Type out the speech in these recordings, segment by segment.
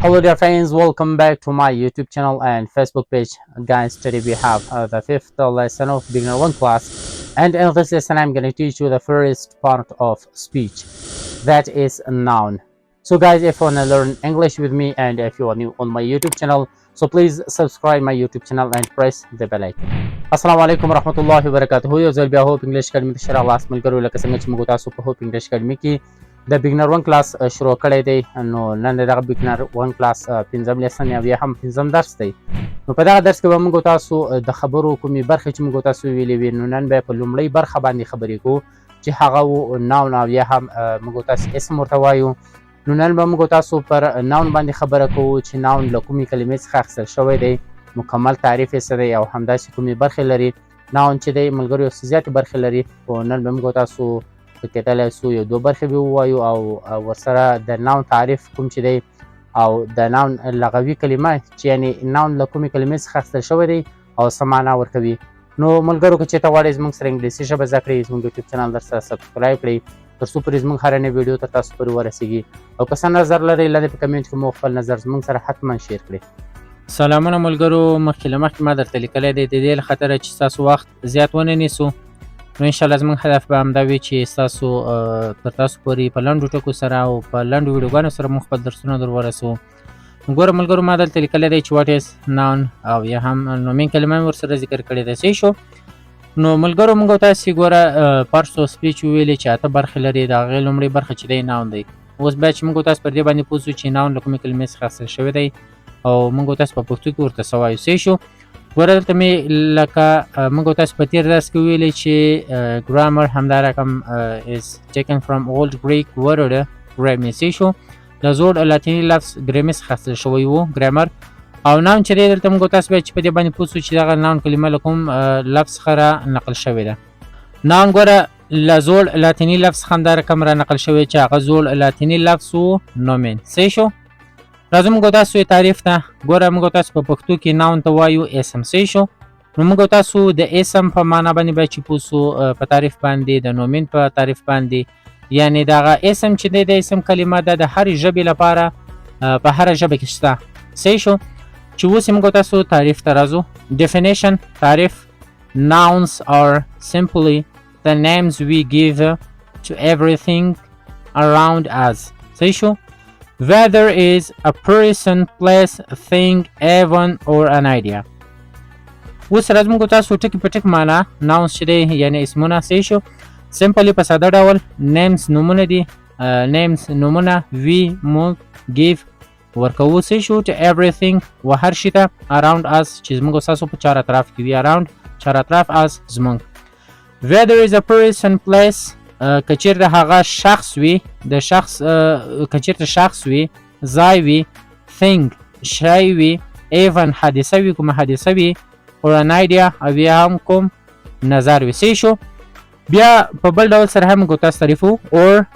Hello dear friends, welcome back to my YouTube channel and Facebook page. Guys, today we have the fifth lesson of beginner 1 class, and in this lesson I'm going to teach you the first part of speech, that is a noun. So guys, if you want to learn English with me and if you are new on my YouTube channel, so please subscribe my YouTube channel and press the bell icon. السلام علیکم ورحمۃ الله وبرکاته. یو ځل بیا هوپ انګلیش اکیډمي ته راغلاست ملګرو. لکه څنګه چې موږ تاسو په هوپ انګلیش اکیډمي کې د بګنر 1 کلاس شروع کړی دی، نو نن دغه بګنر 1 کلاس پنځم لیسن یا بیا هم پنځم درس دی. نو په دغه درس کې به موږ تاسو د خبرو کومې برخې چې موږ تاسو ویلې وي، نو نن به په لومړۍ برخه باندې خبرې کوو چې هغه و ناون او یا هم موږ تاسو اسم ورته وایو. نو نن به موږ تاسو پر ناون باندې خبره کوو چې ناون له کومې کلمې څخه اخیستل شوی دی، مکمل تعریف یې څه دی او همداسې کومې برخې لري. ناون چې دی ملګرو څه زیاتې برخې لري، خو نن به موږ تاسو په کېدلی سو یو دوه برخې به ووایو او ورسره د ناون تعریف کوم چې دی او د ناون لغوي کلمه چې یعنې ناون له کومې کلمې څخه اخیستل شوی دی او څه معنا ورکوي. نو ملګرو که چېرته غواړئ زموږ سره انګلیسي ژبه زده کړئ، زموږ یوټیوب چینل در سره سبسکرایب کړئ تر څو پورې زموږ هره نوې ویډیو ته تاسو پورې ورسېږي. او که څه نظر لرئ لاندې په کمنټ کې مو خپل نظر زموږ سره حتما شیر کړئ. سلامونه ملګرو، مخکې له مخکې ما درته لیکلی دی د دې له خاطره چې ستاسو وخت زیات ونه نیسو. نو انشاءالله زموږ هدف به همدا وي چې ستاسو تر تاسو پورې په لنډو ټکو سره او په لنډو ویډیوګانو سره موږ خپل درسونه در ورسوو. ګوره ملګرو، ما دلته لیکلی دی چې واټ از ناون او یا هم نومین کلمه مې ورسره ذکر کړې ده. صحیح شو. نو ملګرو موږ تاسې ګوره پارټس اف سپیچ وویلې چې 8 برخې لري. د هغې لومړۍ برخه چې دی ناون دی. اوس بیا چې موږ تاسو پر دې باندې پوه سو چې ناون له کومې کلمې څخه اخیستل شوی دی او موږ تاسو په پښتو کې ورته څه وایو. صحیح شو. ګوره دلته مې لکه موږ تاسو په تېر درس کې ویلې چې ګرامر همدا رقم is taken from old Greek word ګرامر. صحیح شو. د زوړ لاتیني لفظ ګرامر څخه اخیستل شوی و ګرامر. او ناون چې دی دلته موږ تاسو بیا چې په دې باندې پوه سو چې دغه ناون کلمه له کوم لفظ څخه را نقل شوې ده. ناون ګوره له زوړ لاتیني لفظ څخه همدا رقم را نقل شوی چې هغه زوړ لاتیني لفظ و نومین. صحیح شو. راځو موږ تاسو تعریف ته. ګوره موږ تاسو په پښتو کې ناون ته وایو اسم. صحیح شو. نو موږ تاسو د اسم په معنا باندې باید چې پوه سو، په تعریف باندې د نومین په تعریف باندې. یعنی دغه اسم چې دی د اسم کلمه ده د هرې ژبې لپاره په هره ژبه کې شته. صحیح شو. چې اوس موږ تاسو تعریف ته راځو. definition تعریف: nouns are simply the names we give to everything around us. صحیح شو. whether is a person, place, thing, event or an idea. اوس راځو موږ تاسو ټکي په ټک معنا nouns چې دی یعنی اسمونه. صحیح شو. simply په ساده ډول names نومونه دي. names نومونه we موږ give ورکوو. صحیح شو. to everything و هر شي ته around us چې زموږ تاسو په چار اطراف کې وي. around چار اطراف as زموږ. whether is a person, place که چېرته هغه شخص وي، د شخص که چېرته شخص وي، ځای وي، thing شی وي، even حادثه وي، کومه حادثه وي، or an idea او یا هم کوم نظر وي. صحیح شو. بیا په بل ډول سره هم موږ تاسو تعریفو. or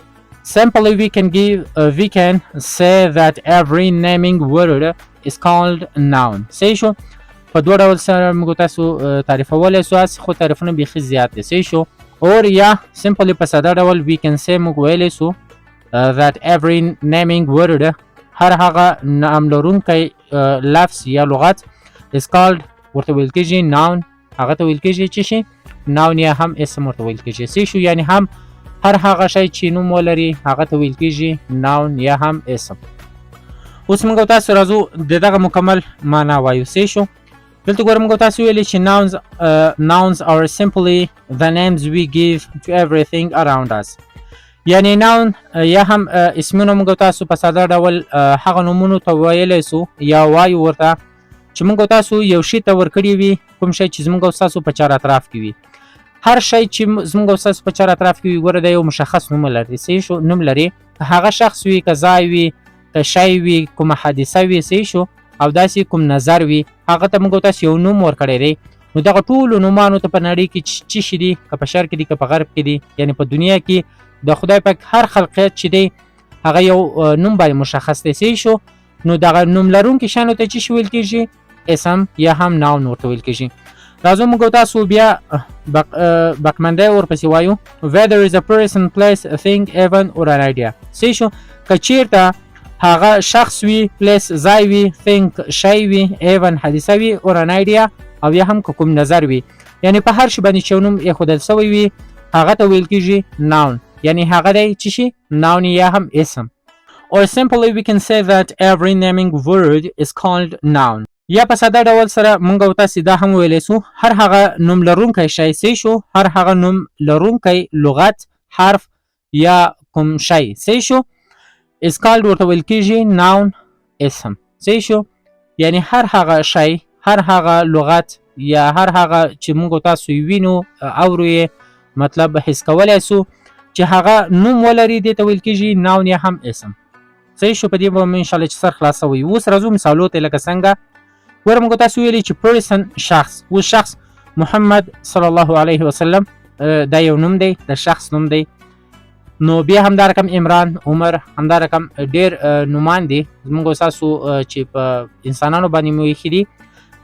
simply we can say that every naming word is called noun. صحیح شو. په دوه ډول سره موږ تاسو تعریفولی سو، هسې خو تعریفونه بیخي زیات دي. صحیح شو. or یا simply په ساده ډول we can say موږ ویلی سو that every naming word هر هغه نام لرونکی لفظ یا لغت is called ورته ویل کېږي noun. هغه ته ویل کېږي چې شي noun یا هم اسم ورته ویل کېږي. صحیح شو. یعنی هم هر هغه شی چې نوم ولري هغه ته ویل کېږي noun یا هم اسم. اوس موږ تاسو راځو د دغه مکمل معنا وایو. صحیح شو. دلته ګوره موږ تاسو ویلي چې nouns are simply the names we give to everything around us. یعنی noun یا هم اسمونه موږ تاسو په ساده ډول هغه نومونو ته ویلی سو یا وایو ورته چې موږ تاسو یو شي ته ورکړي وي، کوم شی چې زموږ تاسو په چار اطراف کې وي. هر شی چې زموږ تاسو په چار اطراف کې وي ګوره د یو مشخص نوم لري. صحیح شو. نوم لري. که هغه شخص وي، که ځای وي، که شی وي، کومه حادثه وي. صحیح شو. او داسې کوم نظر وي هغه ته موږ تاسو یو نوم ورکړی دی. نو دغه ټولو نومانو ته په نړۍ کې چې شي دي، که په شرق کې دي که په غرب کې دي، یعنی په دنیا کې د خدای پاک هر خلقیت چې دی هغه یو نوم باندې مشخص دی. صحیح شو. نو دغه نوم لرونکي شیانو ته چې ویل کېږي اسم یا هم ناون ورته ویل کېږي. راځو موږ تاسو بیا بکمنده ورپسې وایو. whether is a person, place, thing, event or an idea. صحیح شو. که چېرته هغه شخص وي، پلیس ځای وي، think شی وي، even حادثه وي، or an idea او یا هم کوم نظر وي. یعنی په هر شي باندې چې نوم ایښودل سوی وي هغه ته ویل کېږي noun. یعنی هغه دی چې شي noun یا هم اسم. Or simply we can say that every naming word is called noun. یا په ساده ډول سره مونږ او تاسو دا هم ویلی سو هر هغه نوم لرونکی شی څه شو، هر هغه نوم لرونکی لغت، حرف یا کوم شی څه شو is called ورته ویل کېږي noun اسم. څه شو یعنی هر هغه شی، هر هغه لغت یا هر هغه چې مونږ او تاسو وینو اورو یې مطلب حس کولی سو چې هغه نوم ولري دې ته ویل کېږي noun یا هم اسم. صحیح شو. په دې به انشاءالله چې سر خلاصوي. اوس راځو مثالو ته لکه څنګه ګوره موږ تاسو ویلي چې person شخص، اوس شخص محمد صلی الله علیه وسلم دا یو نوم دی، د شخص نوم دی. نو بیا همدا رقم عمران، عمر، همدا رقم ډېر نومان دي زموږ تاسو چې په انسانانو باندې مو ایښي دي.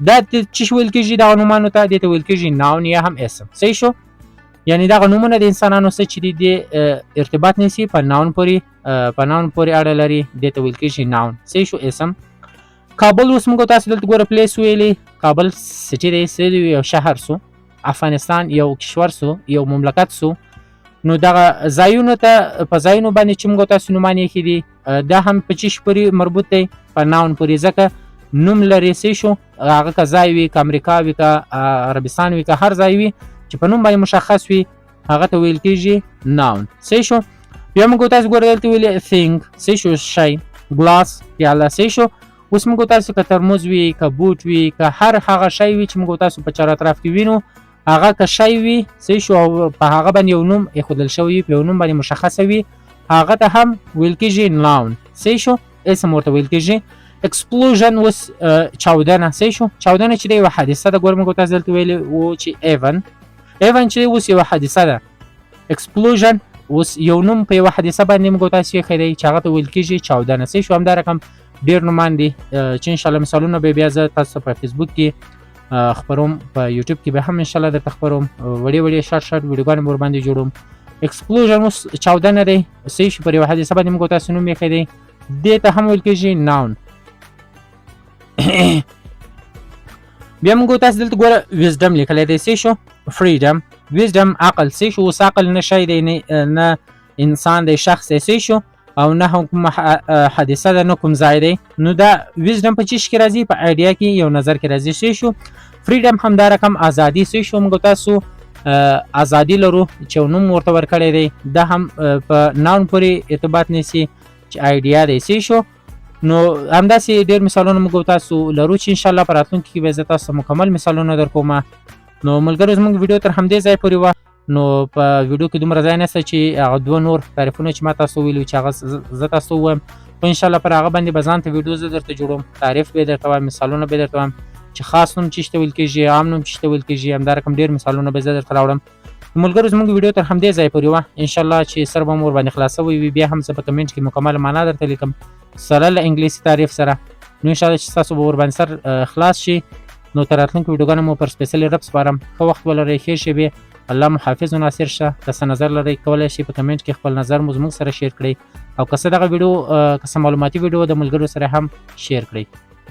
دا چې ویل کېږي دغه نومانو ته دې ته ویل کېږي noun یا هم اسم. صحیح شو. یعنی دغه نومونه د انسانانو څه چې دي ارتباط نیسي په noun پورې اړه لري دې ته ویل کېږي noun. صحیح شو اسم. کابل اوس موږ تاسو دلته ګوره پلیس ویلي، کابل سټي دی، یو شهر سو، افغانستان یو کشور سو، یو مملکت سو. نو دغه ځایونو ته په ځایونو باندې چې موږ تاسو نومان ایښي دي دا هم په چیش پورې مربوط دی په noun پورې، ځکه نوم لري. څه شو هغه که ځای وي، که امریکا وي، که عربستان وي، که هر ځای وي چې په نوم باندې مشخص وي هغه ته ویل کېږي noun. صحیح شو. بیا موږ تاسو ګوره دلته ویلي thing. صحیح شو. شی، ګلاس، پیاله. صحیح شو. اوس موږ تاسو که ترموز وي، که بوټ وي، که هر هغه شی وي چې موږ تاسو په چار اطراف کې وینو هغه که شی وي صحیح شو او په هغه باندې یو نوم ایښودل شوی وي، په یو نوم باندې مشخصه وي هغه ته هم ویل کېږي noun. صحیح شو. اسم ورته ویل کېږي. explosion اوس چاودنه. صحیح شو. چاودنه چې دی یوه حادثه ده. ګوره موږ تاسو دلته ویلي وو چې even چې اوس یوه حادثه ده. explosion اوس یو نوم په یوه حادثه باندې موږ تاسو ایښی دی چې هغه ته ویل کېږي چاودنه. صحیح شو. همدا رقم ډېر نومان دي چې انشاءالله مثالونه به بیا زه تاسو په فیسبوک کې خپروم، په یوټیوب کې به هم انشاءالله درته خپروم، وړې شارټ ویډیوګانې به ورباندې جوړوم. explosion اوس چاودنه دی. صحیح شو. پر یوه حادثه باندې موږ تاسو نوم ایښی دی دې ته هم ویل کېږي noun. بیا موږ تاسو دلته ګوره wisdom لیکلی دی. صحیح شو. freedom، wisdom عقل. صحیح شو. اوس عقل نه شی دی، نه انسان دی، شخص دی. صحیح شو. او نه هم کوم حادثه ده، نه کوم ځای دی. نو دا wisdom په چیش کې راځي؟ په آیډیا کې، یو نظر کې راځي. صحیح شو. freedom همدا رقم ازادي. صحیح شو. موږ تاسو ازادي لرو چې نوم ورته ورکړی دی دا هم په noun پورې ارتباط نیسي چې آیډیا دی. صحیح شو. نو همداسې ډېر مثالونه موږ تاسو لرو چې انشاءالله په راتلونکي کې به زه تاسو مکمل مثالونه در کوم. نو ملګرو زموږ ویډیو تر همدې ځای پورې وه. نو په ویډیو کې دومره ځای نشته چې هغه دوه نور تعریفونه چې ما تاسو ویلي چې هغه زه تاسو ووایم، خو انشاءالله پر هغه باندې به ځان ته ویډیو زه درته جوړوم، تعریف به یې درته وایم، مثالونه به یې درته وایم چې خاص نوم چېش ته ویل کېږي، عام نوم چېش ته ویل کېږي. همدا رقم ډېر مثالونه به زه درته راوړم. ملګرو زموږ ویډیو تر همدې ځای پورې وه. انشاءالله چې سر به مو ورباندې خلاصوی وي بیا هم زه په کمنټ کې مکمله معنا درته لیکم سره له انګلیسي تعریف سره. نو انشاءالله چې ستاسو به ورباندې سر خلاص شي. نو تر راتلونکو ویډیوګانو مو پر سپیشلي رب سپارم. ښه وخت ولرئ، ښې شېبې. الله مو حافظ و ناصر شه. که څه نظر لرئ کولی شئ په کمنټ کې خپل نظر مو زموږ سره شیر کړئ، او که څه دغه ویډیو که څه معلوماتي ویډیو د ملګرو سره هم شیر کړئ.